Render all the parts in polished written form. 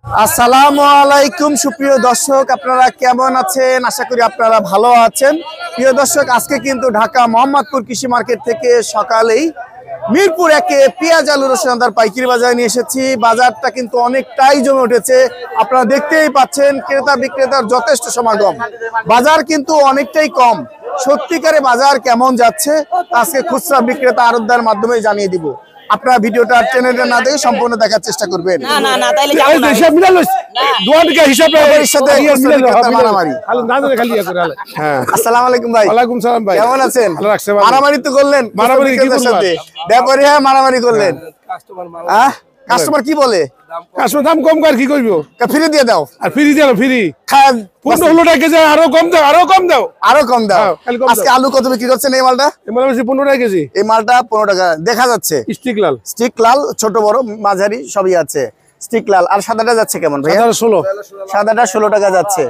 আসসালামু আলাইকুম সুপ্রিয় দর্শক, আপনারা কেমন আছেন? আশা করি আপনারা ভালো আছেন। প্রিয় দর্শক, আজকে কিন্তু ঢাকা মোহাম্মদপুর কৃষি মার্কেট থেকে সকালেই মিরপুর একে পেঁয়াজ আলু রসুনদার পাইকারি বাজারে নিয়ে এসেছি। বাজারটা কিন্তু অনেকটাই জমে উঠেছে, আপনারা দেখতেই পাচ্ছেন। ক্রেতা বিক্রেতার যথেষ্ট সমাগম, বাজার কিন্তু অনেকটাই কম। সত্যিকারে বাজার কেমন যাচ্ছে আজকে খুচরা বিক্রেতা আড়তদার মাধ্যমে জানিয়ে দিব। আপনারা ভিডিওটা টেনে না দেখে সম্পূর্ণ দেখার চেষ্টা করবেন। আসসালামু আলাইকুম ভাই। ওয়ালাইকুম সালাম ভাই। কেমন আছেন? মারামারি তো করলেন, ব্যাপারী হ্যাঁ মারামারি করলেন। কাস্টমার কি বলে? কাস্টমার দাম কম কর, কি করবো? ফ্রি দিয়ে দাও। আর ফ্রি দিয়ে দাও, ফ্রি 15 টাকা কেজি। আরো কম দাও, আরো কম দাও, আরো কম দাও। আজকে আলু কত বিক্রি করছেন এই মালটা? এই মাল 15 টাকা কেজি। এই মালটা 15 টাকা দেখা যাচ্ছে। স্টিক লাল, স্টিক লাল, ছোট বড় মাঝারি সবই আছে। স্টিক লাল। আর সাদাটা যাচ্ছে কেমন ভাই? 16। সাদাটা 16 টাকা যাচ্ছে।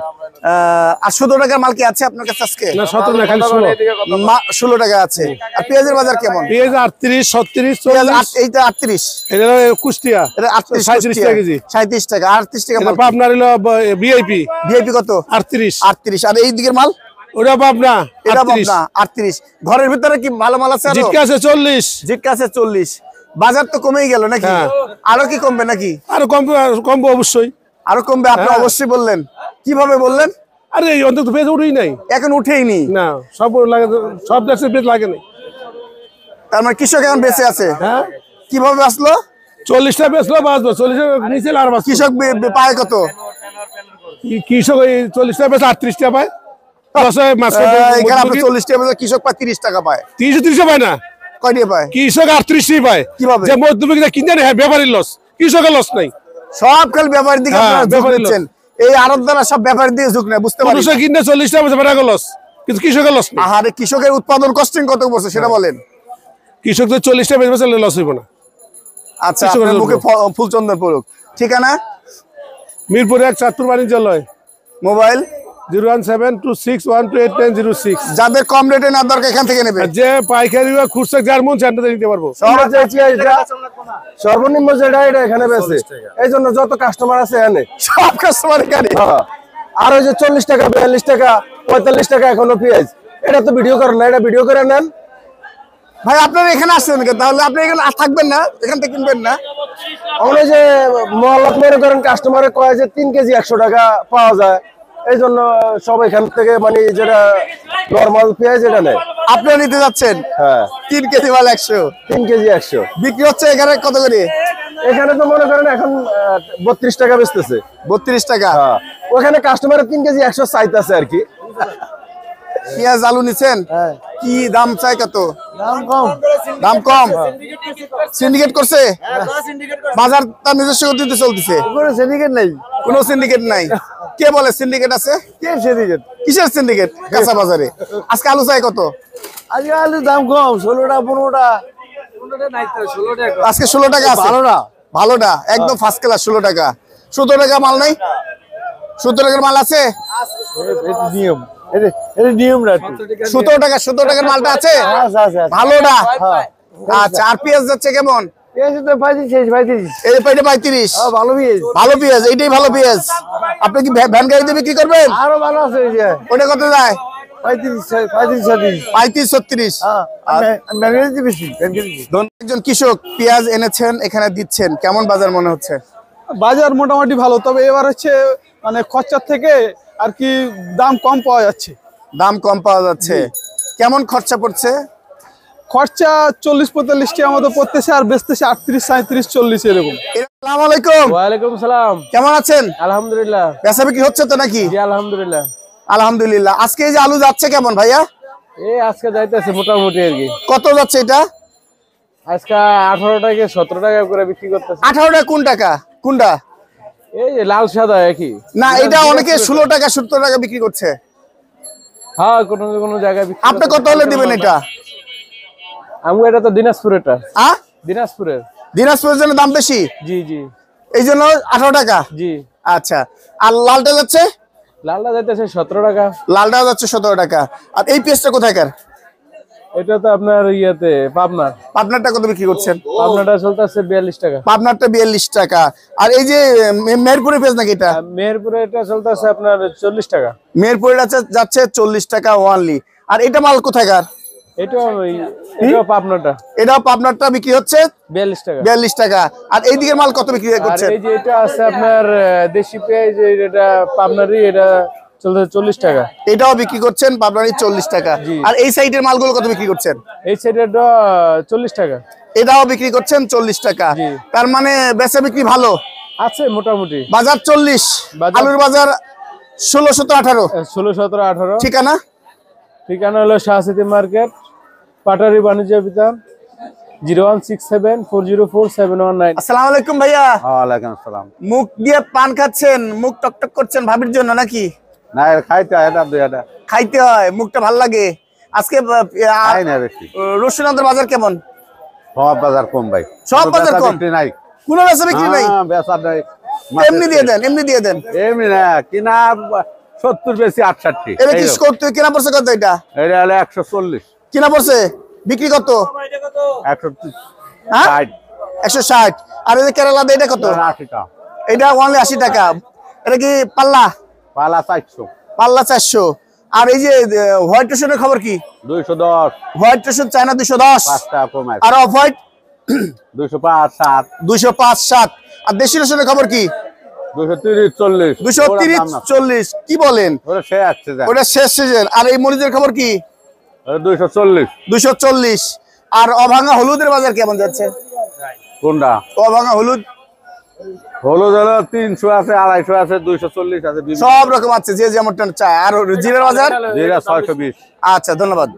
আর 17 টাকার মাল কি আছে আপনার কাছে আজকে? না 17 না, খালি 16। 16 টাকা আছে। আর পেঁয়াজের বাজার কেমন? পেঁয়াজ 38, 36, পেঁয়াজ 40। এইটা 38, এটা কুষ্টিয়া, এটা 38 37 টাকা কেজি। 37 টাকা। 38 টাকা মাল। আপনার হলো ভিআইপি। ভিআইপি কত? 38। 38। আর এই দিকের মাল? ওটা পাবনা, এটা পাবনা 38। ঘরের ভিতরে কি ভালো মাল আছে? জিটকা আছে 40। জিটকা আছে 40। বাজার তো কমেই গেল নাকি? আরো কি কমবে নাকি? আরো কমবে অবশ্যই, আরো কমবে। আপনি অবশ্যই বললেন, কিভাবে বললেন? আরে অন্তত পেঁয়াজ উঠেই নাই, এখন উঠেইনি না সব লাগে, সব দেশের পেঁয়াজ লাগে নাই। তার মানে কৃষক এখন বেঁচে আছে। হ্যাঁ, কিভাবে আসলো? 40 টাকা বেচলো, বাঁচবো 40 নিচে আর বাঁচবো। কৃষক পায় কত? কৃষক ওই 40 টাকা বেচে 38 টাকা পায়। এখানে আপনি 40 টাকা বেচে কৃষক পায় 30 টাকা পায়। 30 পায় না, কয় টাকা পায়? কৃষক 38 টাকা পায়। কিভাবে? যে মধ্যবিত্ত কিনতে নেই, ব্যাপারীর লস, কৃষকের লস নাই। সব খালি ব্যাপারীর দিকে আপনারা ঝুঁক দিচ্ছেন। এই আড়তদাররা সব ব্যাপারীর দিকে ঝুঁক নেয়, বুঝতে পারছেন? কিনতে 40 টাকা বেচে বেটাকে লস, কিন্তু কৃষকের লস নাই। আরে কৃষকের উৎপাদন কস্টিং কত বছর সেটা বলেন। কৃষক তো 40 টাকা বেচে লস হইব না। আচ্ছা, আপনার মুখে ফুলচন্দন পড়ুক। ঠিকানা? মিরপুর 1 চাঁদপুর বাণিজ্যালয়। মোবাইল 01726128906। যাদের কম রেটে না দরকার এখান থেকে নেবে। যে পাইকারি বা খুচরা যার মন চাইতে নিতে পারবো। সর্বনিম্ন যেটা এটা এখানে বেচে, এই জন্য যত কাস্টমার আছে এখানে সব কাস্টমার এখানে। আর ওই যে 40 টাকা 42 টাকা 45 টাকা এখনো পেঁয়াজ, এটা তো ভিডিও করেন না, এটা ভিডিও করে নেন ভাই। আপনারা এখানে আসছেন তাহলে আপনি এখানে থাকবেন না, এখান থেকে কিনবেন না? আমরা যে মহল্লাত মনে করেন কাস্টমারে কয় যে 3 কেজি 100 টাকা পাওয়া যায়, এই জন্য সব এখান থেকে মানে যেটা নর্মাল পেঁয়াজ এটা নেয়। আপনারা নিতে যাচ্ছেন? হ্যাঁ, 3 কেজি মাল 100। 3 কেজি 100 বিক্রি হচ্ছে এখানে কত করে? এখানে তো মনে করেন এখন 32 টাকা বেচতেছে। 32 টাকা। হ্যাঁ, ওখানে কাস্টমারে 3 কেজি 100 চাইতেছে আর কি। পেঁয়াজ আলু নিছেন? কি দাম চাই? কত দাম কম? দাম কম। সিন্ডিকেট করছে বাজার, তার নিজস্ব গতিতে চলতেছে। কোনো সিন্ডিকেট নাই, কোনো সিন্ডিকেট নাই। কে বলে সিন্ডিকেট আছে? কে সিন্ডিকেট? কিসের সিন্ডিকেট? কাঁচা বাজারে আজকে আলু চাই কত? আজকে আলুর দাম কম, 16টা 15টা। আজকে 16 টাকা আছে। ভালোটা ভালোটা একদম ফার্স্ট ক্লাস 16 টাকা। 17 টাকা মাল নাই? 17 টাকার মাল আছে? নিয়ম, এটা নিয়ম না। 17 টাকা, 17 টাকার মালটা আছে ভালোটা। আচ্ছা, আর পেঁয়াজ যাচ্ছে কেমন? পেঁয়াজ তো 35। এই পেঁয়াজটা 35। ভালো পেঁয়াজ, ভালো পেঁয়াজ, এইটাই ভালো পেঁয়াজ। আপনি কি ভ্যান গাড়িতে বিক্রি করবেন? আরো ভালো আছে এই যে ওটা কত যায়? 35 35-36। একজন কৃষক পেঁয়াজ এনেছেন, এখানে দিচ্ছেন, কেমন বাজার মনে হচ্ছে? বাজার মোটামুটি ভালো, তবে এবার হচ্ছে মানে খরচার থেকে আর কি দাম কম পাওয়া যাচ্ছে। দাম কম পাওয়া যাচ্ছে। কেমন খরচা পড়ছে? খরচা 40-45 টাকা মতো পড়তেছে, আর বেচতেছে 38-37-40 এরকম। আসসালামু আলাইকুম। ওয়ালাইকুম সালাম। কেমন আছেন? আলহামদুলিল্লাহ। বেচা বিক্রি হচ্ছে তো নাকি? জি আলহামদুলিল্লাহ। আলহামদুলিল্লাহ। আজকে এই যে আলু যাচ্ছে কেমন ভাইয়া? এই আজকে যাইতেছে মোটামুটি আর কি। কত যাচ্ছে এটা? আজকে 18 টাকা 17 টাকা করে বিক্রি করতেছে। 18 টাকা? কোন টাকা কোনটা? এই যে লাল সাদা একই না, এটা অনেকে 16 টাকা 17 টাকা বিক্রি করছে। হ্যাঁ, কোন জায়গায় বিক্রি। আপনি কত হলে দিবেন এটা? আমি এটা তো দিনাজপুর, এটা হ্যাঁ দিনাজপুরের। দিনাজপুরের জন্য দাম বেশি? জি জি, এই জন্য 18 টাকা। জি। আচ্ছা, আর লালটা যাচ্ছে? লালটা যাইতেছে 17 টাকা। লালটা যাচ্ছে 17 টাকা। আর এই পেঁয়াজটা কোথাকার? এটা তো আপনার ইয়েতে পাবনার। পাবনারটা কত বিক্রি করছেন? পাবনাটা চলতেছে 42 টাকা। পাবনারটা 42 টাকা। আর এই যে মেহেরপুরের পেঁয়াজ নাকি এটা? মেহেরপুরে এটা চলতেছে আপনার 40 টাকা। মেহেরপুরে যাচ্ছে 40 টাকা ওয়ানলি। আর এটা মাল কোথাকার? এটাও পাবনাটা। এটাও পাবনারটা বিক্রি হচ্ছে 42 টাকা। 42 টাকা। আর এইদিকের মাল কত বিক্রি আর করছেন? এই যে এটা আছে আপনার দেশি পেঁয়াজ, এটা পাবনারই, এটা চলতেছে 40 টাকা। এটাও বিক্রি করছেন পাবনারি 40 টাকা। আর এই সাইডের মালগুলো কত বিক্রি করছেন? এই সাইডেরটা 40 টাকা। এটাও বিক্রি করছেন 40 টাকা। তার মানে বেচা বিক্রি ভালো আছে মোটামুটি। বাজার 40, আলুর বাজার 16, 17, 18। 16, 17, 18। ঠিকানা? ঠিকানা হলো শাহসিতি মার্কেট, পাটারি বাণিজ্য বিতান, 01674047119। আসসালামু আলাইকুম ভাইয়া। ওয়ালাইকুম আসসালাম। মুখ দিয়ে পান খাচ্ছেন, মুখ টকটক করছেন ভাবির জন্য নাকি? না খাইতে হয় এটা দুইটা। খাইতে হয়, মুখটা ভাল লাগে। আজকে খাই না বেশি। রসুনের বাজার কেমন? সব বাজার কম ভাই। সব বাজার কম? বিক্রি নাই। কোনো বেচা বিক্রি নাই? বেচা নাই। এমনি দিয়ে দেন, এমনি দিয়ে দেন। এমনি না, কিনা 70 বেশি 68। এটা কি করতে কেনা পড়ছে কত? এটা এটা হলো 140। কেনা পড়ছে, বিক্রি কত? 160। হ্যাঁ 160। আর এই যে কেরালা এটা কত? 80 টাকা। এটা অনলি 80 টাকা। এটা কি পাল্লা? পালা 400। পাল্লা 400। আর এই যে হোয়াইট রসুনের খবর কি? 210। হোয়াইট রসুন চায়না 210। 5 টাকা কমাই। আর অফ হোয়াইট 205 7। 205 7। আর দেশি রসুনের খবর কি? 230 40। 230 40। কি বলেন? ওরা সে আসছে যা। ওটা শেষ সিজন। আর এই মরিচের খবর কি? 240। 240। আর অভাঙা হলুদের বাজার কেমন যাচ্ছে? কোনটা? অভাঙা হলুদ হলুদ হলো 300 আছে, 250 আছে, 240 আছে, সব রকম আছে, যে যেমনটা চায়। আর জিরার বাজার? যেটা 620। আচ্ছা, ধন্যবাদ।